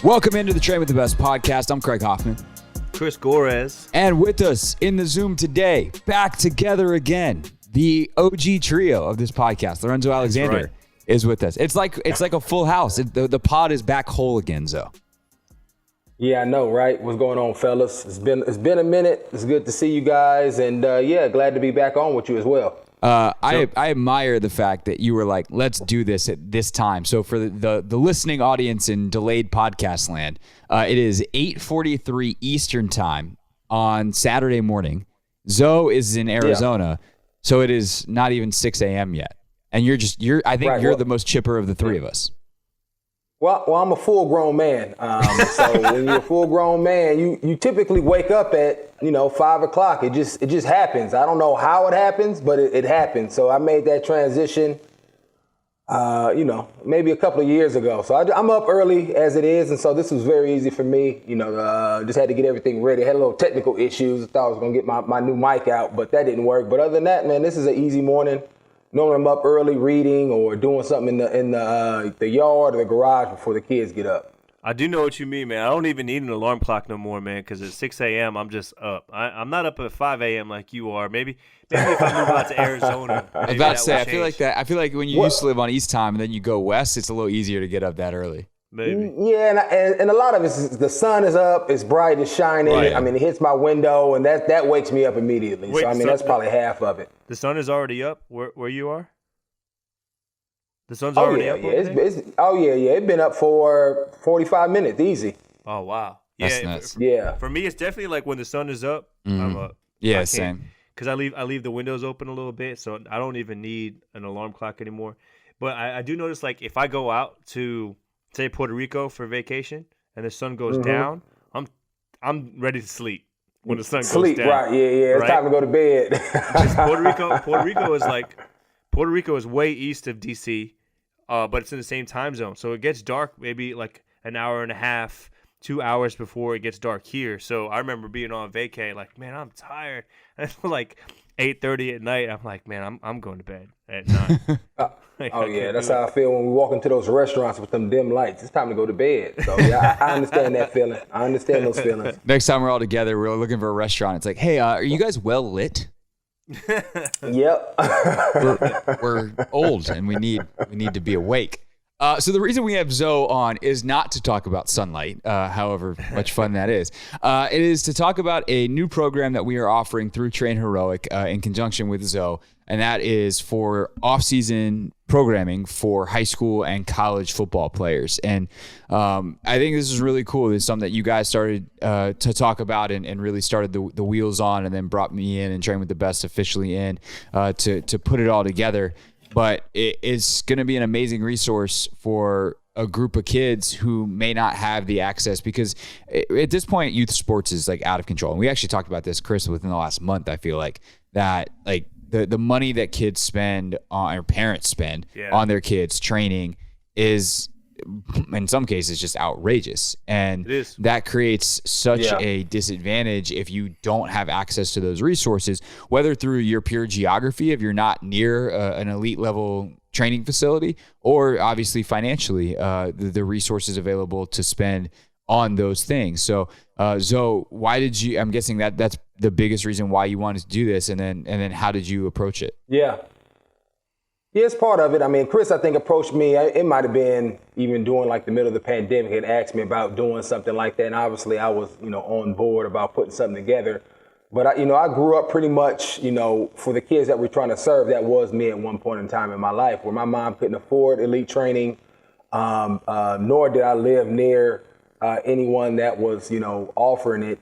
Welcome into the Train with the Best podcast. I'm Craig Hoffman. Chris Gorres. And with us in the Zoom today, back together again, the OG trio of this podcast, Lorenzo Alexander, is with us. It's like a full house. The pod is back whole again, Zoe. Yeah, I know, right? What's going on, fellas? It's been a minute. It's good to see you guys, and glad to be back on with you as well. I admire the fact that you were like, let's do this at this time. So for the listening audience in delayed podcast land, it is 8:43 Eastern time on Saturday morning. Zoe is in Arizona, so it is not even 6 a.m. yet. And you're the most chipper of the three of us. Well, I'm a full-grown man. So when you're a full-grown man, you typically wake up at 5 o'clock. It just happens. I don't know how it happens, but it happens. So I made that transition, maybe a couple of years ago. So I'm up early as it is, and so this was very easy for me. Just had to get everything ready. I had a little technical issues. I thought I was gonna get my new mic out, but that didn't work. But other than that, man, this is an easy morning. Normally I'm up early reading or doing something in the yard or the garage before the kids get up. I do know what you mean, man. I don't even need an alarm clock no more, man, because at 6 a.m. I'm just up. I'm not up at 5 a.m. like you are. Maybe if I move out to Arizona. I was about to say, I feel like when you used to live on East Time and then you go west, it's a little easier to get up that early. Maybe. Yeah, and a lot of it is the sun is up, it's bright, it's shining. Right. I mean, it hits my window, and that wakes me up immediately. Wait, so, that's probably half of it. The sun is already up where you are? The sun's already up? It's been up for 45 minutes, easy. Oh, wow. That's nuts. For me, it's definitely like when the sun is up, I'm up. Yeah, same. Because I leave the windows open a little bit, so I don't even need an alarm clock anymore. But I do notice, like, if I go out to, say, Puerto Rico for vacation and the sun goes down, I'm ready to sleep when the sun goes down. Right, yeah. It's time to go to bed. Just Puerto Rico is way east of D.C., but it's in the same time zone. So it gets dark maybe like an hour and a half, 2 hours before it gets dark here. So I remember being on vacay, like, man, I'm tired. And it's like 8:30 at night. I'm like, man, I'm going to bed at 9. That's how I feel when we walk into those restaurants with them dim lights. It's time to go to bed. So yeah, I understand that feeling. I understand those feelings. Next time we're all together, we're looking for a restaurant. It's like, hey, are you guys well lit? Yep. we're old and we need to be awake. So the reason we have Zoe on is not to talk about sunlight, however much fun that is. It is to talk about a new program that we are offering through Train Heroic in conjunction with Zoe, and that is for off-season programming for high school and college football players. And I think this is really cool. This is something that you guys started to talk about and really started the wheels on, and then brought me in and Train with the Best officially in to put it all together. But it is going to be an amazing resource for a group of kids who may not have the access, because at this point, youth sports is like out of control. And we actually talked about this, Chris, within the last month. I feel like that, like the money that kids spend on, or parents spend on their kids training is, in some cases, just outrageous. And that creates such a disadvantage if you don't have access to those resources, whether through your pure geography, if you're not near an elite level training facility, or obviously financially, the resources available to spend on those things. So Zoe, why did you, I'm guessing that's the biggest reason why you wanted to do this, and then how did you approach it? Yeah, it's part of it. I mean, Chris, I think, approached me. It might have been even during like the middle of the pandemic, and asked me about doing something like that. And obviously I was, on board about putting something together. But I grew up pretty much, for the kids that we're trying to serve, that was me at one point in time in my life, where my mom couldn't afford elite training, nor did I live near anyone that was, offering it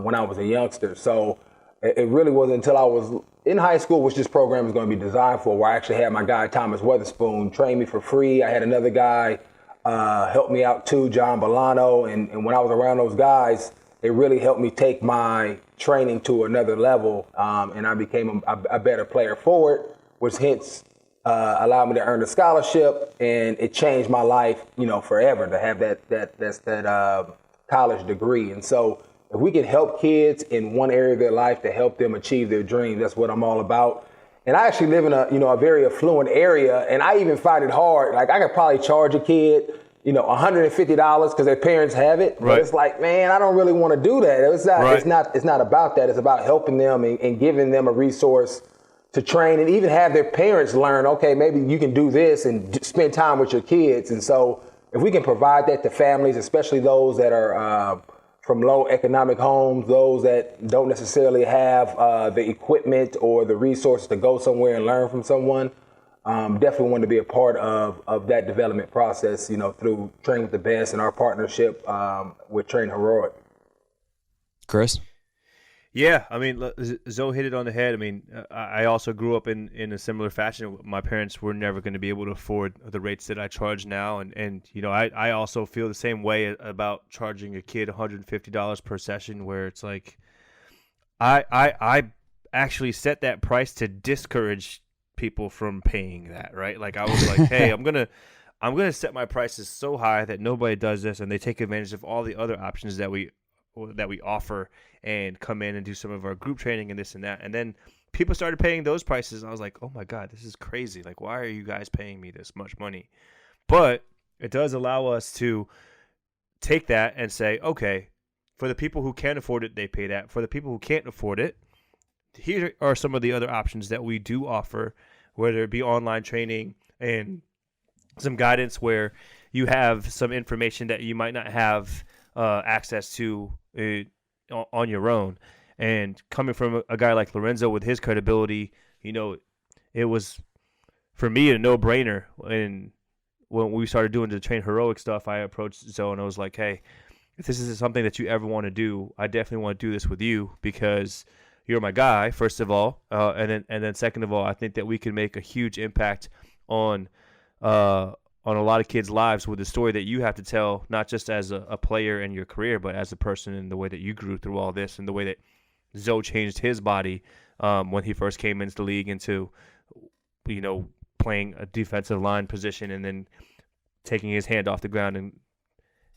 when I was a youngster. So it really wasn't until I was in high school, which this program is going to be designed for, where I actually had my guy, Thomas Weatherspoon, train me for free. I had another guy help me out too, John Bolano. And when I was around those guys, it really helped me take my training to another level. And I became a better player for it, which hence allowed me to earn a scholarship. And it changed my life, forever, to have that college degree. And so if we can help kids in one area of their life to help them achieve their dreams, that's what I'm all about. And I actually live in a very affluent area, and I even find it hard. Like, I could probably charge a kid, $150 because their parents have it. But it's like, man, I don't really want to do that. It's not about that. It's about helping them and giving them a resource to train and even have their parents learn, okay, maybe you can do this and spend time with your kids. And so if we can provide that to families, especially those that are from low economic homes, those that don't necessarily have the equipment or the resources to go somewhere and learn from someone, definitely want to be a part of that development process, through Train with the Best and our partnership with Train Heroic. Chris? Yeah, I mean, Zoe hit it on the head. I mean, I also grew up in a similar fashion. My parents were never going to be able to afford the rates that I charge now. And I also feel the same way about charging a kid $150 per session, where it's like, I actually set that price to discourage people from paying that, right? Like I was like, hey, I'm gonna set my prices so high that nobody does this, and they take advantage of all the other options that we offer and come in and do some of our group training and this and that. And then people started paying those prices. And I was like, oh my God, this is crazy. Like, why are you guys paying me this much money? But it does allow us to take that and say, okay, for the people who can afford it, they pay that. For the people who can't afford it, here are some of the other options that we do offer, whether it be online training and some guidance where you have some information that you might not have access to on your own. And coming from a guy like Lorenzo with his credibility, it was for me a no-brainer. And when we started doing the Train Heroic stuff, I approached Zoe and I was like, hey, if this is something that you ever want to do, I definitely want to do this with you because you're my guy, first of all, and then second of all, I think that we can make a huge impact on a lot of kids' lives with the story that you have to tell, not just as a player in your career, but as a person in the way that you grew through all this and the way that Zoe changed his body when he first came into the league into, playing a defensive line position and then taking his hand off the ground and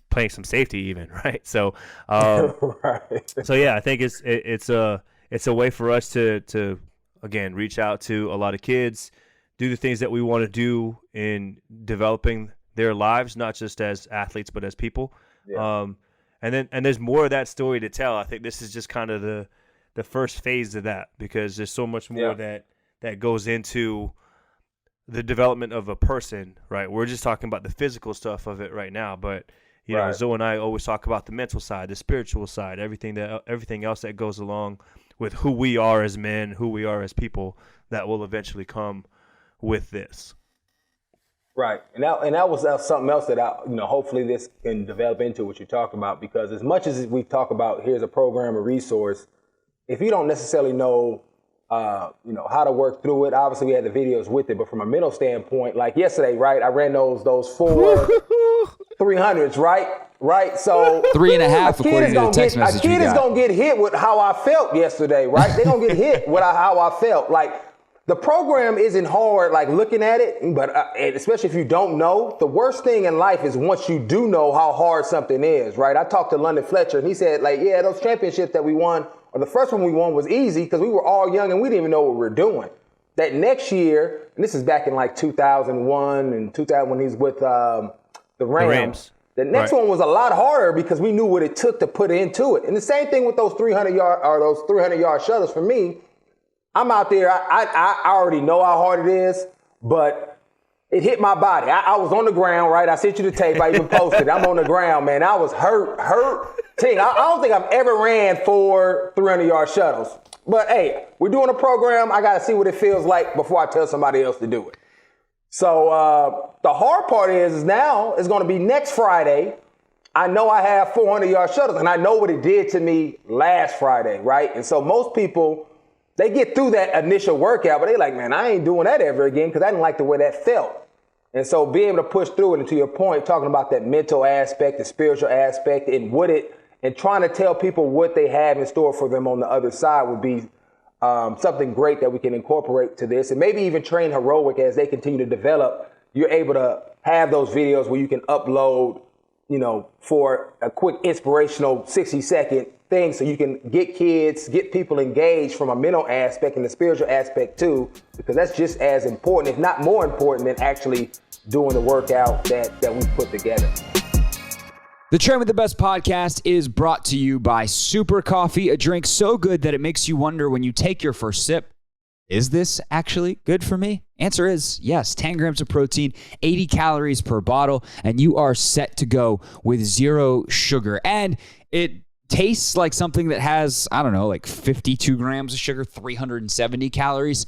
playing some safety even, right? So, right. So yeah, I think it's a way for us to again reach out to a lot of kids, do the things that we want to do in developing their lives, not just as athletes but as people. Yeah. And there's more of that story to tell. I think this is just kind of the first phase of that, because there's so much more that goes into the development of a person, right? We're just talking about the physical stuff of it right now, but you know, Zoe and I always talk about the mental side, the spiritual side, everything else that goes along with who we are as men, who we are as people, that will eventually come with this. Right. And that was something else that hopefully this can develop into what you talk about, because as much as we talk about here's a program, a resource, if you don't necessarily know how to work through it, obviously we had the videos with it, but from a mental standpoint, like yesterday, right, I ran those 4 300s, right? So 3.5 according to the text message you got. A kid is going to get hit with how I felt yesterday, right? They're going to get hit with how I felt. Like, the program isn't hard, like looking at it, but especially if you don't know, the worst thing in life is once you do know how hard something is, right? I talked to London Fletcher, and he said, like, yeah, those championships that we won, or the first one we won was easy because we were all young and we didn't even know what we were doing. That next year, and this is back in like 2001 and 2000 when he's with the Rams. The next one was a lot harder because we knew what it took to put into it. And the same thing with those 300-yard shuttles for me. I'm out there, I already know how hard it is, but it hit my body. I was on the ground, right? I sent you the tape, I even posted. I'm on the ground, man. I was hurt. I don't think I've ever ran 4 300-yard shuttles. But hey, we're doing a program. I got to see what it feels like before I tell somebody else to do it. So the hard part is now it's going to be next Friday. I know I have 400-yard shuttles, and I know what it did to me last Friday, right? And so most people, they get through that initial workout, but they like, man, I ain't doing that ever again because I didn't like the way that felt. And so being able to push through it, and to your point, talking about that mental aspect, the spiritual aspect, and trying to tell people what they have in store for them on the other side would be something great that we can incorporate to this. And maybe even Train Heroic as they continue to develop, you're able to have those videos where you can upload, for a quick inspirational 60-second thing so you can get people engaged from a mental aspect and the spiritual aspect too, because that's just as important, if not more important, than actually doing the workout that we put together. The Train with the Best podcast is brought to you by Super Coffee, a drink so good that it makes you wonder when you take your first sip, is this actually good for me? Answer is yes. 10 grams of protein, 80 calories per bottle, and you are set to go with zero sugar. And it tastes like something that has, I don't know, like 52 grams of sugar, 370 calories.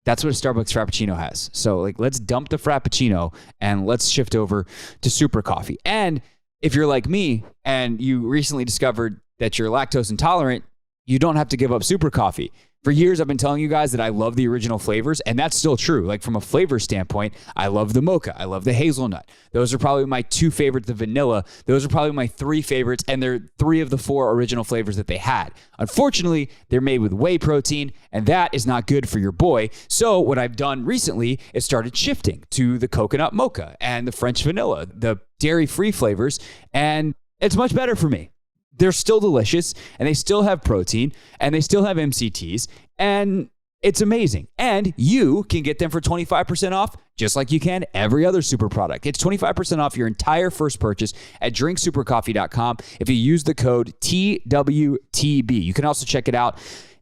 That's what a Starbucks Frappuccino has. So let's dump the Frappuccino and let's shift over to Super Coffee. And if you're like me and you recently discovered that you're lactose intolerant, you don't have to give up Super Coffee. For years, I've been telling you guys that I love the original flavors, and that's still true. Like from a flavor standpoint, I love the mocha. I love the hazelnut. Those are probably my two favorites, the vanilla. Those are probably my three favorites, and they're 3 of the 4 original flavors that they had. Unfortunately, they're made with whey protein, and that is not good for your boy. So what I've done recently is started shifting to the coconut mocha and the French vanilla, the dairy-free flavors, and it's much better for me. They're still delicious, and they still have protein, and they still have MCTs, and it's amazing. And you can get them for 25% off, just like you can every other Super product. It's 25% off your entire first purchase at drinksupercoffee.com if you use the code TWTB. You can also check it out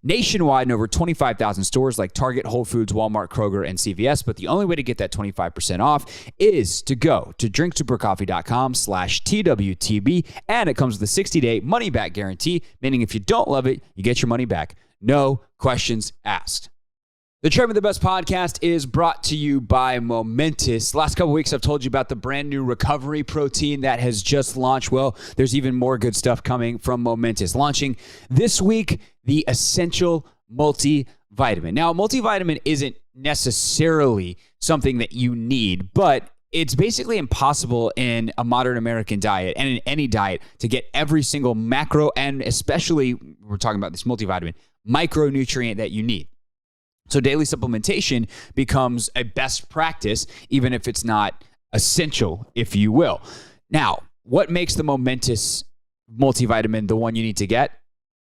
nationwide in over 25,000 stores like Target, Whole Foods, Walmart, Kroger, and CVS. But the only way to get that 25% off is to go to drinksupercoffee.com/TWTB. And it comes with a 60-day money-back guarantee, meaning if you don't love it, you get your money back. No questions asked. The Train with the Best podcast is brought to you by Momentous. Last couple weeks, I've told you about the brand new recovery protein that has just launched. Well, there's even more good stuff coming from Momentous. Launching this week, the Essential Multivitamin. Now, multivitamin isn't necessarily something that you need, but it's basically impossible in a modern American diet and in any diet to get every single macro and especially, we're talking about this multivitamin, micronutrient that you need. So daily supplementation becomes a best practice, even if it's not essential, if you will. Now, what makes the Momentous multivitamin the one you need to get?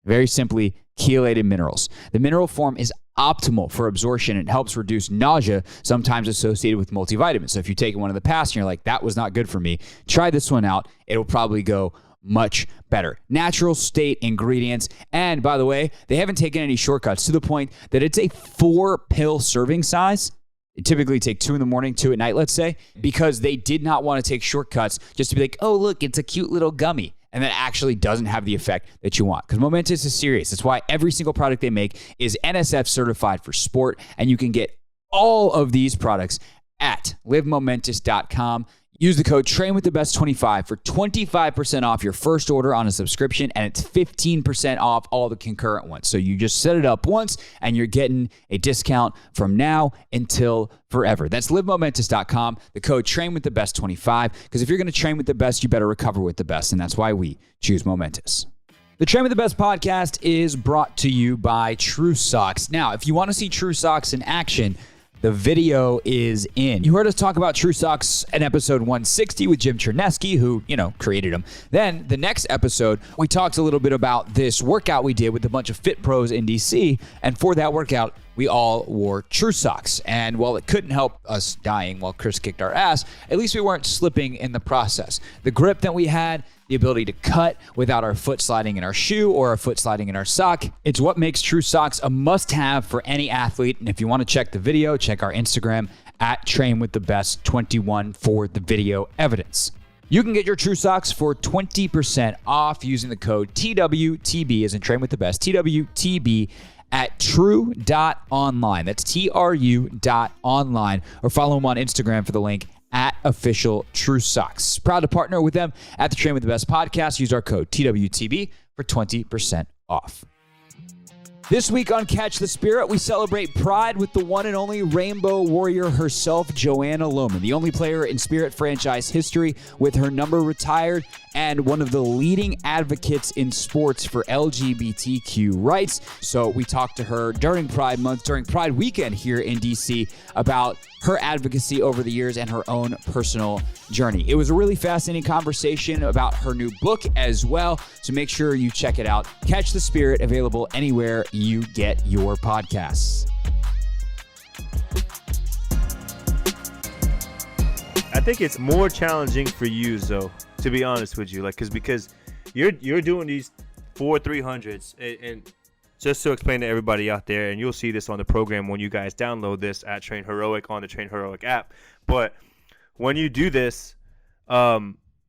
Very simply, chelated minerals. The mineral form is optimal for absorption and helps reduce nausea, sometimes associated with multivitamins. So if you take one in the past and you're like, that was not good for me, try this one out. It'll probably go much better. Natural state ingredients. And by the way, they haven't taken any shortcuts to the point that it's a 4-pill serving size. It typically take 2 in the morning, 2 at night, let's say, because they did not want to take shortcuts just to be like, oh, look, it's a cute little gummy. And that actually doesn't have the effect that you want. Because Momentous is serious. That's why every single product they make is NSF certified for sport. And you can get all of these products at livemomentous.com. Use the code TRAINWITHTHEBEST25 for 25% off your first order on a subscription, and it's 15% off all the concurrent ones. So you just set it up once, and you're getting a discount from now until forever. That's livemomentous.com, the code TRAINWITHTHEBEST25, because if you're going to train with the best, you better recover with the best, and that's why we choose Momentous. The Train with the Best podcast is brought to you by True Socks. Now, if you want to see True Socks in action, the video is in. You heard us talk about True Socks in episode 160 with Jim Chernesky, who, created them. Then the next episode, we talked a little bit about this workout we did with a bunch of fit pros in DC. And for that workout, we all wore True Socks. And while it couldn't help us dying while Chris kicked our ass, at least we weren't slipping in the process. The grip that we had, the ability to cut without our foot sliding in our shoe or our foot sliding in our sock. It's what makes True Socks a must-have for any athlete. And if you want to check the video, check our Instagram at TrainWithTheBest21 for the video evidence. You can get your True Socks for 20% off using the code TWTB, as in Train with the Best, TWTB, at true.online. That's TRU.online. Or follow them on Instagram for the link at official True Socks. Proud to partner with them at the Train with the Best podcast. Use our code TWTB for 20% off. This week on Catch the Spirit, we celebrate Pride with the one and only Rainbow Warrior herself, Joanna Lohman, the only player in Spirit franchise history with her number retired and one of the leading advocates in sports for LGBTQ rights. So we talked to her during Pride Month, during Pride Weekend here in DC, about her advocacy over the years and her own personal journey. It was a really fascinating conversation about her new book as well, so make sure you check it out. Catch the Spirit, available anywhere you get your podcasts. think it's more challenging for you, though, to be honest with you, like, because you're doing these 4 300s, and just to explain to everybody out there, and you'll see this on the program when you guys download this at Train Heroic on the Train Heroic app. But when you do this,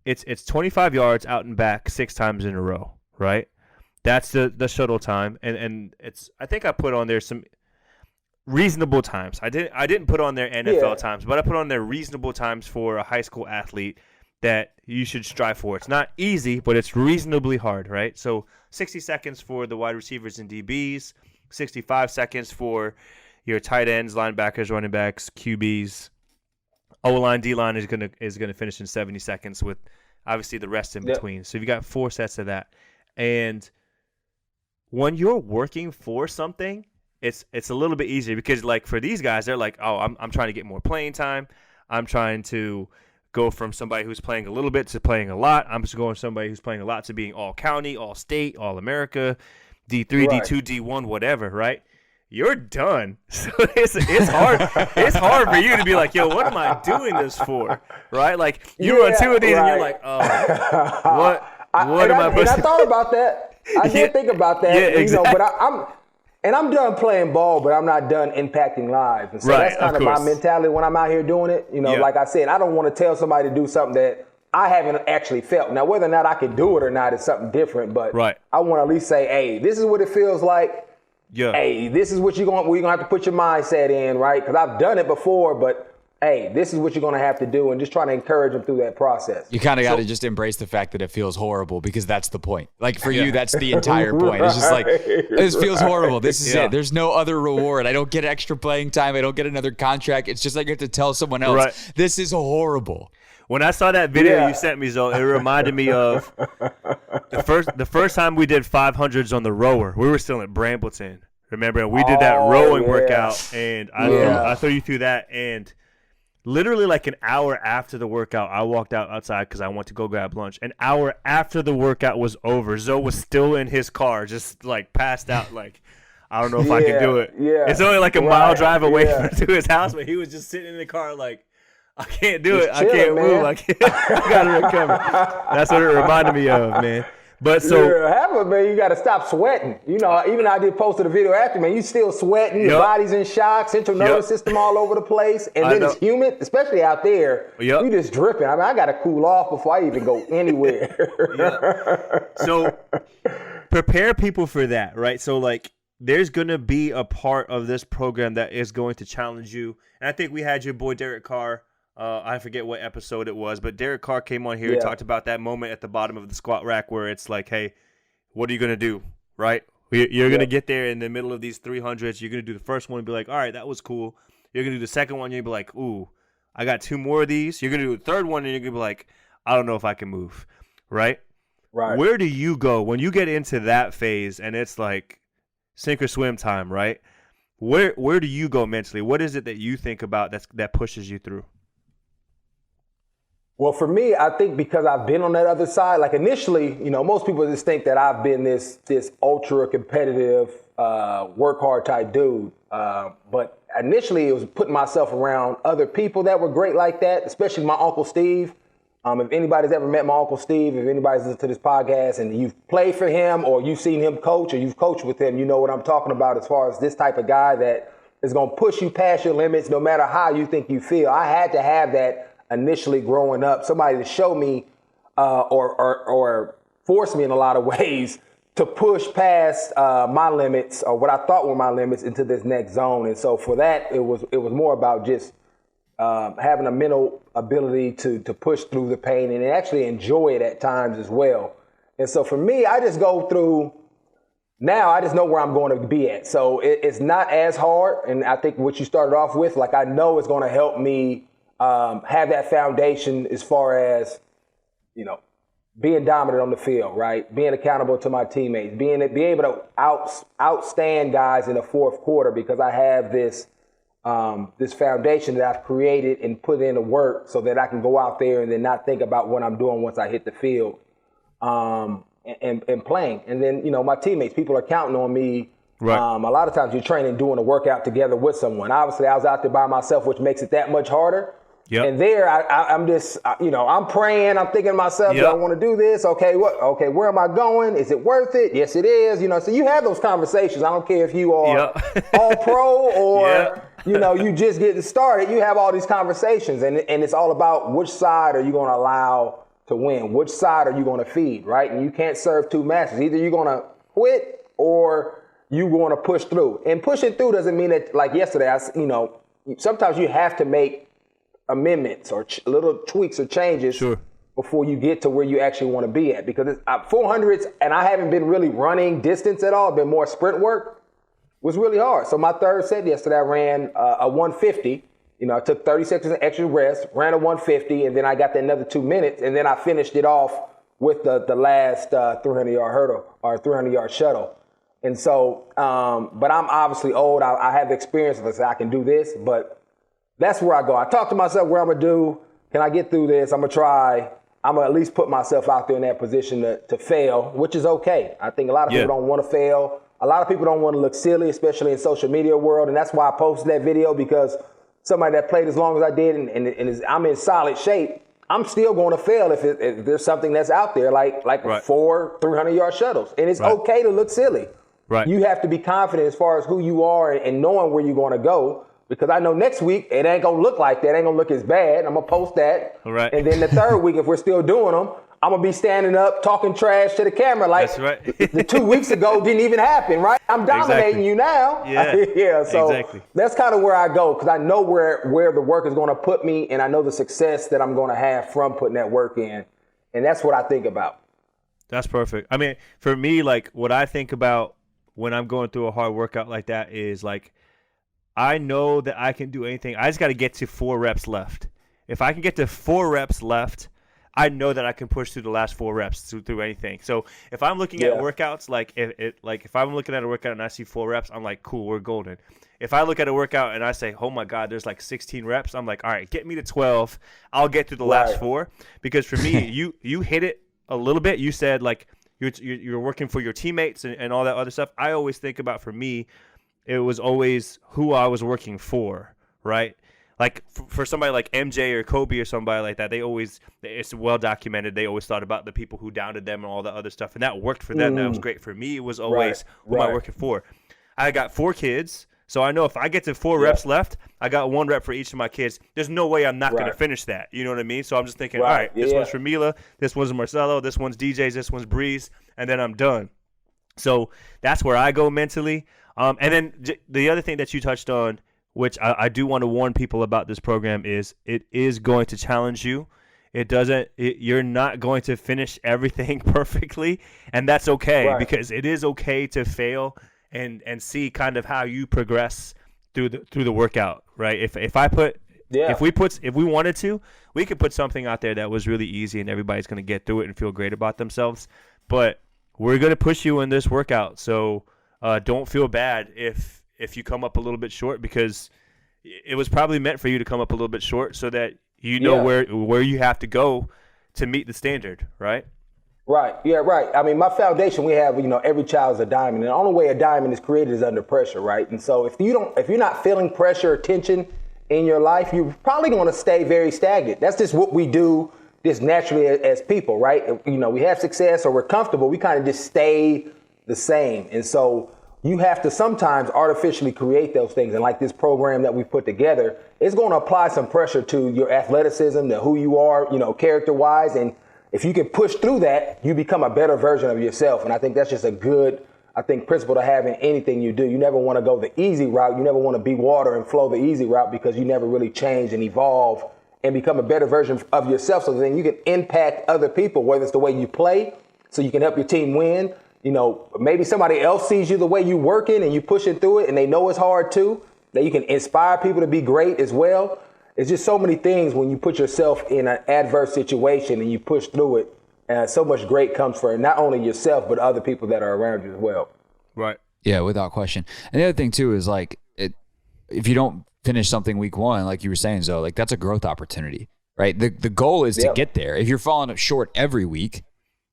it's 25 yards out and back 6 times in a row, right? That's the shuttle time, and it's, I think I put on there some reasonable times. I didn't put on their NFL times, but I put on their reasonable times for a high school athlete that you should strive for. It's not easy, but it's reasonably hard, right? So 60 seconds for the wide receivers and DBs, 65 seconds for your tight ends, linebackers, running backs, QBs. O-line, D-line is gonna finish in 70 seconds with obviously the rest in between. So you got 4 sets of that. And when you're working for something, it's a little bit easier because, like, for these guys, they're like, oh, I'm trying to get more playing time. I'm trying to go from somebody who's playing a little bit to playing a lot. I'm just going from somebody who's playing a lot to being all county, all state, all America, D3, right. D2, D1, whatever, right? You're done. So it's hard. It's hard for you to be like, yo, what am I doing this for? Right? Like, you run 2 of these and you're like, oh, what am I supposed to do? And I thought about that. I did think about that. Yeah, exactly. But I'm done playing ball, but I'm not done impacting lives. And so that's kind of my mentality when I'm out here doing it. Like I said, I don't want to tell somebody to do something that I haven't actually felt. Now, whether or not I can do it or not is something different. But I want to at least say, hey, this is what it feels like. Yeah. Hey, this is what you're going to have to put your mindset in, right? Because I've done it before, but hey, this is what you're going to have to do, and just trying to encourage them through that process. You kind of got to just embrace the fact that it feels horrible, because that's the point. Like, for you, that's the entire point. It's just like, this feels horrible. This is it. There's no other reward. I don't get extra playing time. I don't get another contract. It's just like you have to tell someone else, this is horrible. When I saw that video you sent me, Zoe, it reminded me of the first time we did 500s on the rower. We were still in Brambleton. Remember, we did that rowing workout, and I threw you through that, and literally like an hour after the workout, I walked outside because I went to go grab lunch. An hour after the workout was over, Zoe was still in his car, just like passed out, like, I don't know if I can do it. Yeah. It's only like a mile drive away to his house, but he was just sitting in the car like, I can't do it. I can't move. I got to recover. That's what it reminded me of, man. But so, man, you got to stop sweating. Even I did posted a video after, man, you still sweating. Your body's in shock, central nervous system all over the place. And then it's humid, especially out there. You just dripping. I mean, I got to cool off before I even go anywhere. So prepare people for that, right? So, like, there's going to be a part of this program that is going to challenge you. And I think we had your boy Derek Carr. I forget what episode it was, but Derek Carr came on here and talked about that moment at the bottom of the squat rack where it's like, hey, what are you going to do, right? You're going to get there in the middle of these 300s. You're going to do the first one and be like, all right, that was cool. You're going to do the second one. You'll be like, ooh, I got 2 more of these. You're going to do the third one, and you're going to be like, I don't know if I can move, right? Right. Where do you go when you get into that phase and it's like sink or swim time, right? Where do you go mentally? What is it that you think about that pushes you through? Well, for me, I think because I've been on that other side, like initially, most people just think that I've been this ultra competitive, work hard type dude. But initially, it was putting myself around other people that were great like that, especially my Uncle Steve. If anybody's ever met my Uncle Steve, if anybody's listened to this podcast and you've played for him or you've seen him coach or you've coached with him, you know what I'm talking about as far as this type of guy that is going to push you past your limits no matter how you think you feel. I had to have that initially growing up, somebody to show me or force me in a lot of ways to push past my limits or what I thought were my limits into this next zone. And so for that, it was more about just having a mental ability to push through the pain and actually enjoy it at times as well. And so for me, I just go through. Now I just know where I'm going to be at. So it's not as hard. And I think what you started off with, like, I know it's going to help me have that foundation as far as, being dominant on the field, right? Being accountable to my teammates, being able to outstand guys in the fourth quarter because I have this foundation that I've created and put in the work so that I can go out there and then not think about what I'm doing once I hit the field and playing. And then, my teammates, people are counting on me. Right. A lot of times you're training, doing a workout together with someone. Obviously, I was out there by myself, which makes it that much harder. Yep. And there, I'm just, I'm praying. I'm thinking to myself, do I want to do this? Okay, where am I going? Is it worth it? Yes, it is. So you have those conversations. I don't care if you are all pro or, you just getting started. You have all these conversations, and it's all about which side are you going to allow to win? Which side are you going to feed, right? And you can't serve two masters. Either you're going to quit or you going to push through. And pushing through doesn't mean that, like yesterday, sometimes you have to make amendments or little tweaks or changes before you get to where you actually want to be at. Because 400s, and I haven't been really running distance at all, been more sprint work, was really hard. So my third set yesterday, I ran a 150. I took 30 seconds of extra rest, ran a 150, and then I got that another 2 minutes, and then I finished it off with the last 300-yard hurdle or 300-yard shuttle. And so, but I'm obviously old. I have the experience of this. I can do this, but that's where I go. I talk to myself where I'm going to do. Can I get through this? I'm going to try. I'm going to at least put myself out there in that position to fail, which is okay. I think a lot of people don't want to fail. A lot of people don't want to look silly, especially in social media world. And that's why I posted that video, because somebody that played as long as I did and I'm in solid shape, I'm still going to fail if there's something that's out there like 4 300-yard shuttles. And it's okay to look silly. Right. You have to be confident as far as who you are and knowing where you're going to go. Because I know next week it ain't going to look like that. It ain't going to look as bad. I'm going to post that. Right. And then the third week, if we're still doing them, I'm going to be standing up talking trash to the camera like the 2 weeks ago didn't even happen, right? I'm dominating you now. Yeah. So that's kind of where I go, because I know where the work is going to put me, and I know the success that I'm going to have from putting that work in. And that's what I think about. That's perfect. I mean, for me, like what I think about when I'm going through a hard workout like that is like, I know that I can do anything. I just got to get to 4 reps left. If I can get to 4 reps left, I know that I can push through the last 4 reps through anything. So if I'm looking at workouts, if I'm looking at a workout and I see 4 reps, I'm like, cool, we're golden. If I look at a workout and I say, oh my God, there's like 16 reps, I'm like, all right, get me to 12. I'll get through the last 4. Because for me, you hit it a little bit. You said like you're working for your teammates and all that other stuff. I always think about, for me, it was always who I was working for, right? Like for somebody like MJ or Kobe or somebody like that, it's well documented. They always thought about the people who doubted them and all that other stuff. And that worked for them. That was great. For me, it was always who am I working for? I got 4 kids. So I know if I get to 4 reps left, I got 1 rep for each of my kids. There's no way I'm not going to finish that. You know what I mean? So I'm just thinking, all right, this one's for Mila, this one's Marcelo, this one's DJ's, this one's Breeze, and then I'm done. So that's where I go mentally. And then the other thing that you touched on, which I do want to warn people about this program, is it is going to challenge you. You're not going to finish everything perfectly, and that's okay, because it is okay to fail and see kind of how you progress through the workout, right? If we wanted to, we could put something out there that was really easy and everybody's going to get through it and feel great about themselves. But we're going to push you in this workout, so don't feel bad if you come up a little bit short, because it was probably meant for you to come up a little bit short so that you know where you have to go to meet the standard, right? Right. Yeah, right. I mean, my foundation, we have, every child is a diamond. And the only way a diamond is created is under pressure, right? And so if you're not feeling pressure or tension in your life, you're probably going to stay very stagnant. That's just what we do just naturally as people, right? We have success or we're comfortable. We kind of just stay the same. And so you have to sometimes artificially create those things. And like this program that we put together, it's going to apply some pressure to your athleticism, to who you are, character-wise. And if you can push through that, you become a better version of yourself. And I think that's just a good, principle to have in anything you do. You never want to go the easy route. You never want to be water and flow the easy route, because you never really change and evolve and become a better version of yourself. So then you can impact other people, whether it's the way you play, so you can help your team win. Maybe somebody else sees you the way you working and you pushing through it, and they know it's hard too, that you can inspire people to be great as well. It's just so many things when you put yourself in an adverse situation and you push through it, and so much great comes for not only yourself, but other people that are around you as well. Right. Yeah, without question. And the other thing too is if you don't finish something week 1, like you were saying, Zoe, that's a growth opportunity, right? The goal is to get there. If you're falling short every week,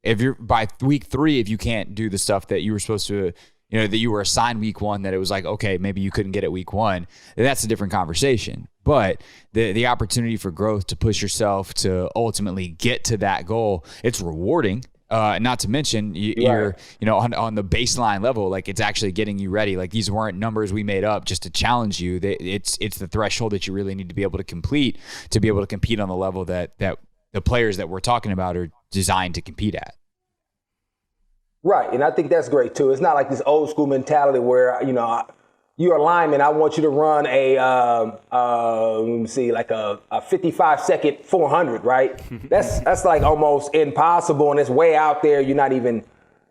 if you're by week 3, if you can't do the stuff that you were supposed to, that you were assigned week 1, that it was like, okay, maybe you couldn't get it week 1, then that's a different conversation. But the opportunity for growth, to push yourself, to ultimately get to that goal, it's rewarding. Not to mention you're, on the baseline level, like it's actually getting you ready. Like these weren't numbers we made up just to challenge you. It's the threshold that you really need to be able to complete to be able to compete on the level that the players that we're talking about are designed to compete at. Right, and I think that's great too. It's not like this old school mentality where, you're a lineman, I want you to run like a 55-second 400, right? That's like almost impossible, and it's way out there. You're not even,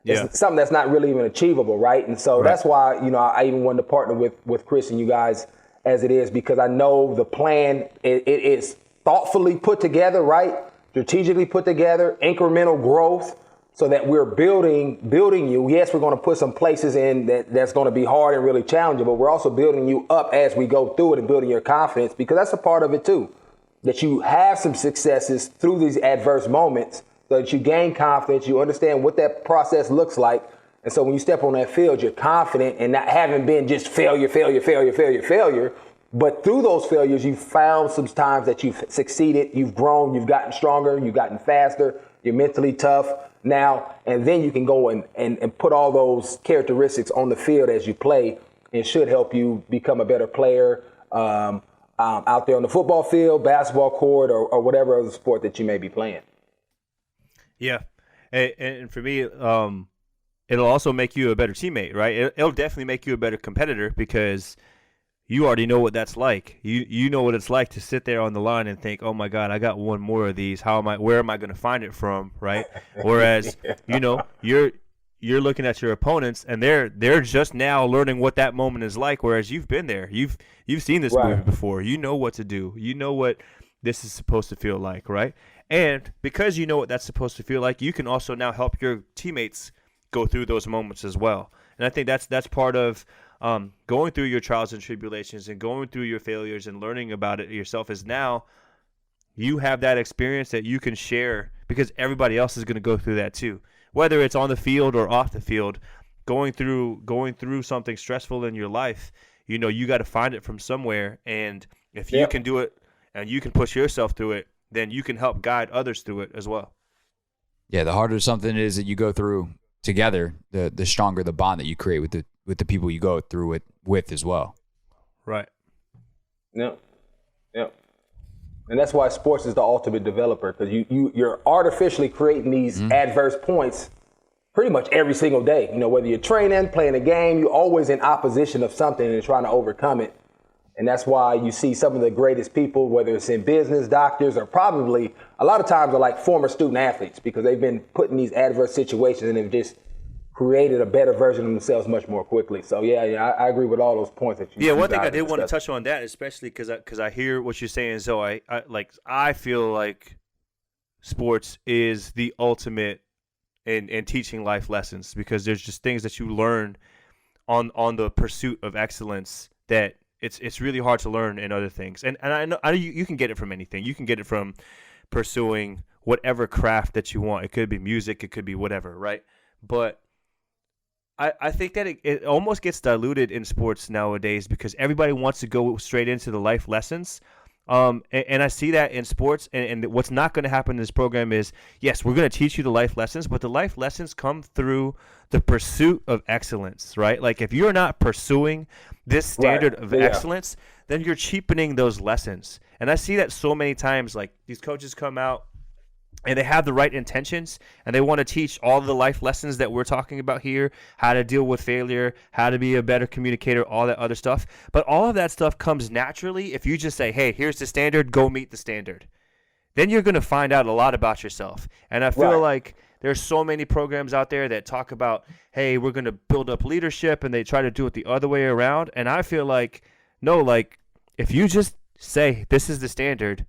it's something that's not really even achievable, right? And so that's why, I even wanted to partner with Chris and you guys as it is, because I know the plan, it is thoughtfully put together, right? Strategically put together, incremental growth, so that we're building you. Yes, we're going to put some places in that's going to be hard and really challenging, but we're also building you up as we go through it and building your confidence, because that's a part of it too, that you have some successes through these adverse moments so that you gain confidence, you understand what that process looks like. And so when you step on that field, you're confident and not having been just failure, but through those failures, you've found some times that you've succeeded, you've grown, you've gotten stronger, you've gotten faster, you're mentally tough now, and then you can go and put all those characteristics on the field as you play, and should help you become a better player out there on the football field, basketball court, or whatever other sport that you may be playing. Yeah, and for me, it'll also make you a better teammate, right? It'll definitely make you a better competitor, because you already know what that's like. You know what it's like to sit there on the line and think, oh my God, I got one more of these. Where am I going to find it from, right? Whereas, you're looking at your opponents and they're just now learning what that moment is like. Whereas you've been there, you've seen this movie before. You know what to do. You know what this is supposed to feel like, right? And because you know what that's supposed to feel like, you can also now help your teammates go through those moments as well. And I think that's part of going through your trials and tribulations and going through your failures and learning about it yourself, is now you have that experience that you can share, because everybody else is going to go through that too. Whether it's on the field or off the field, going through something stressful in your life, you got to find it from somewhere. And if you can do it and you can push yourself through it, then you can help guide others through it as well. Yeah, the harder something is that you go through together, the stronger the bond that you create with the people you go through it with as well. Right. Yep. And that's why sports is the ultimate developer, because you're artificially creating these adverse points pretty much every single day. Whether you're training, playing a game, you're always in opposition of something and trying to overcome it. And that's why you see some of the greatest people, whether it's in business, doctors, or probably a lot of times are like former student athletes, because they've been put in these adverse situations and they've just created a better version of themselves much more quickly. So I agree with all those points that you. Yeah, one thing I did want to touch on that, especially because I hear what you're saying. So I feel like sports is the ultimate in teaching life lessons, because there's just things that you learn on the pursuit of excellence that it's really hard to learn in other things. And I know you can get it from anything. You can get it from pursuing whatever craft that you want. It could be music, it could be whatever, right? But I think that it almost gets diluted in sports nowadays, because everybody wants to go straight into the life lessons. And I see that in sports. And what's not going to happen in this program is, yes, we're going to teach you the life lessons, but the life lessons come through the pursuit of excellence, right? Like if you're not pursuing this standard of excellence, then you're cheapening those lessons. And I see that so many times. Like these coaches come out and they have the right intentions, and they want to teach all the life lessons that we're talking about here, how to deal with failure, how to be a better communicator, all that other stuff. But all of that stuff comes naturally if you just say, hey, here's the standard, go meet the standard. Then you're going to find out a lot about yourself. And I feel like there's so many programs out there that talk about, hey, we're going to build up leadership, and they try to do it the other way around. And I feel like, no, like if you just say, this is the standard,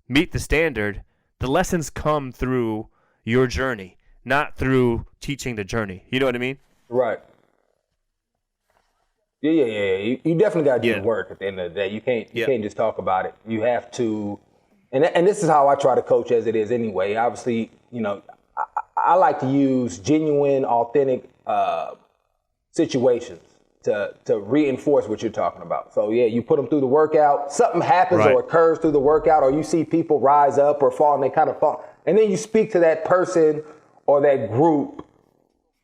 meet the standard, the lessons come through your journey, not through teaching the journey. You know what I mean? Right. Yeah. You definitely got to do the work at the end of the day. You can't just talk about it. You have to, and this is how I try to coach as it is anyway. Obviously, I like to use genuine, authentic situations to reinforce what you're talking about. So yeah, you put them through the workout, something happens or occurs through the workout, or you see people rise up or fall and they kind of fall. And then you speak to that person or that group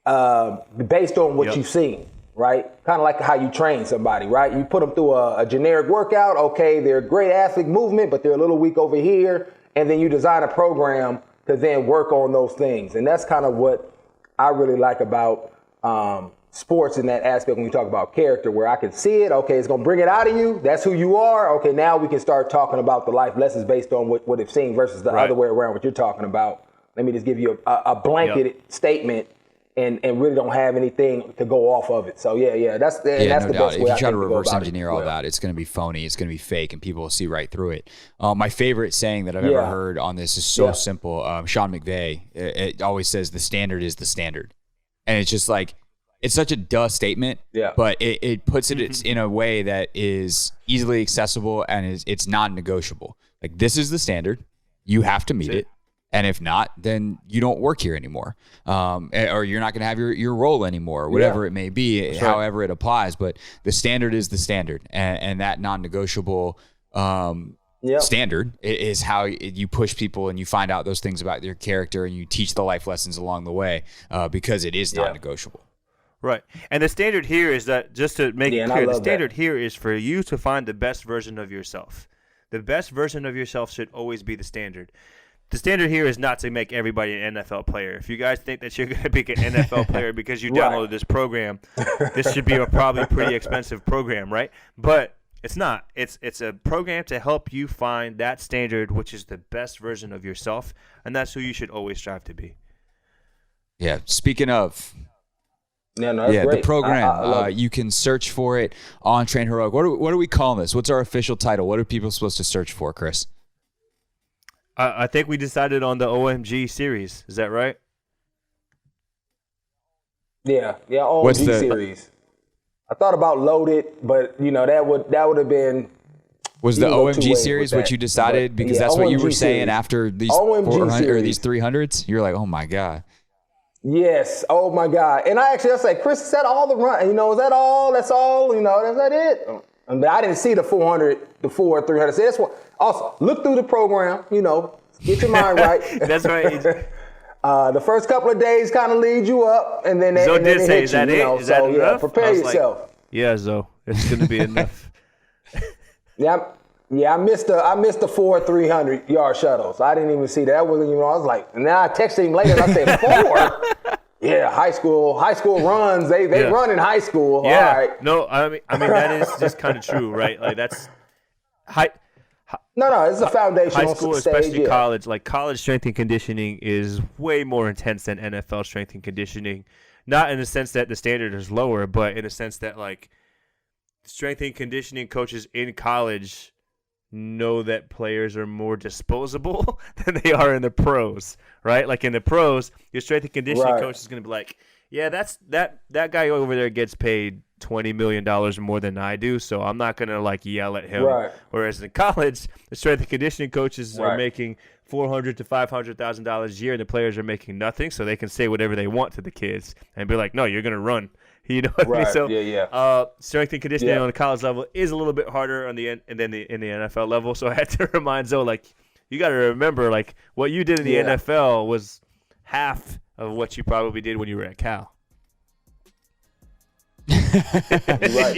based on what you've seen, right? Kind of like how you train somebody, right? You put them through a generic workout. Okay, they're a great athlete movement, but they're a little weak over here. And then you design a program to then work on those things. And that's kind of what I really like about sports in that aspect when we talk about character, where I can see it. Okay, it's going to bring it out of you. That's who you are. Okay, now we can start talking about the life lessons based on what they've seen versus the other way around, what you're talking about. Let me just give you a blanket statement and really don't have anything to go off of it. So, that's the best way. If you try to reverse engineer all that, it's going to be phony. It's going to be fake, and people will see right through it. My favorite saying that I've ever heard on this is so simple. Sean McVay, it always says the standard is the standard. And it's just like, it's such a duh statement, but it puts it in a way that is easily accessible and it's non-negotiable. Like, this is the standard. You have to meet it. And if not, then you don't work here anymore, or you're not going to have your role anymore, whatever it may be, however it applies. But the standard is the standard, and that non-negotiable standard is how you push people and you find out those things about their character and you teach the life lessons along the way because it is non-negotiable. Right. And the standard here is that, just to make it clear, the standard here is for you to find the best version of yourself. The best version of yourself should always be the standard. The standard here is not to make everybody an NFL player. If you guys think that you're going to be an NFL player because you downloaded this program, this should be a probably pretty expensive program, right? But it's not. It's a program to help you find that standard, which is the best version of yourself, and that's who you should always strive to be. Yeah. Speaking of, that's great. The program, you can search for it on Train Heroic. What are we calling this? What's our official title? What are people supposed to search for, Chris? I think we decided on the OMG series. Is that right? Yeah, OMG series. I thought about Loaded, but that would have been. Was the OMG series what you decided? Because that's what you were saying after these 400 or these 300s. You're like, oh my god. Yes. Oh my god. And I said, Chris, is that all the run? Is that all? That's all. Is that it? But I didn't see the 400, the 300. So that's what. Also, look through the program. Get your mind right. That's right. The first couple of days kind of lead you up, and then Zoe did say, "Is that it? Is that enough?" Prepare yourself. Zoe, it's going to be enough. I missed the 4 300-yard shuttles. I didn't even see that. I wasn't even. I was like, and then I texted him later, and I said 4. Yeah, high school runs. They run in high school. Yeah. All right. No, I mean that is just kind of true, right? Like that's high. No, it's a foundational high school, stage, especially college. Like college strength and conditioning is way more intense than NFL strength and conditioning. Not in the sense that the standard is lower, but in the sense that like strength and conditioning coaches in college know that players are more disposable than they are in the pros, right? Like in the pros, your strength and conditioning coach is going to be like, yeah, that guy over there gets paid $20 million more than I do, so I'm not going to like yell at him. Right. Whereas in college, the strength and conditioning coaches are making $400,000 to $500,000 a year, and the players are making nothing, so they can say whatever they want to the kids and be like, no, you're going to run. You know what I mean? So strength and conditioning on the college level is a little bit harder on in the NFL level. So I had to remind Zoe, like, you got to remember, like, what you did in the NFL was half of what you probably did when you were at Cal.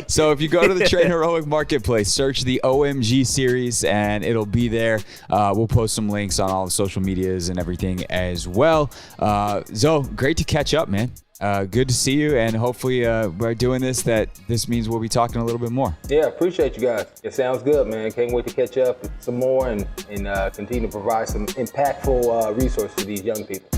So if you go to the Train Heroic Marketplace, search the OMG series and it'll be there. We'll post some links on all the social medias and everything as well. Zoe, great to catch up, man. Good to see you, and hopefully by doing this means we'll be talking a little bit more. Yeah, appreciate you guys. It sounds good, man. Can't wait to catch up some more and continue to provide some impactful resources to these young people.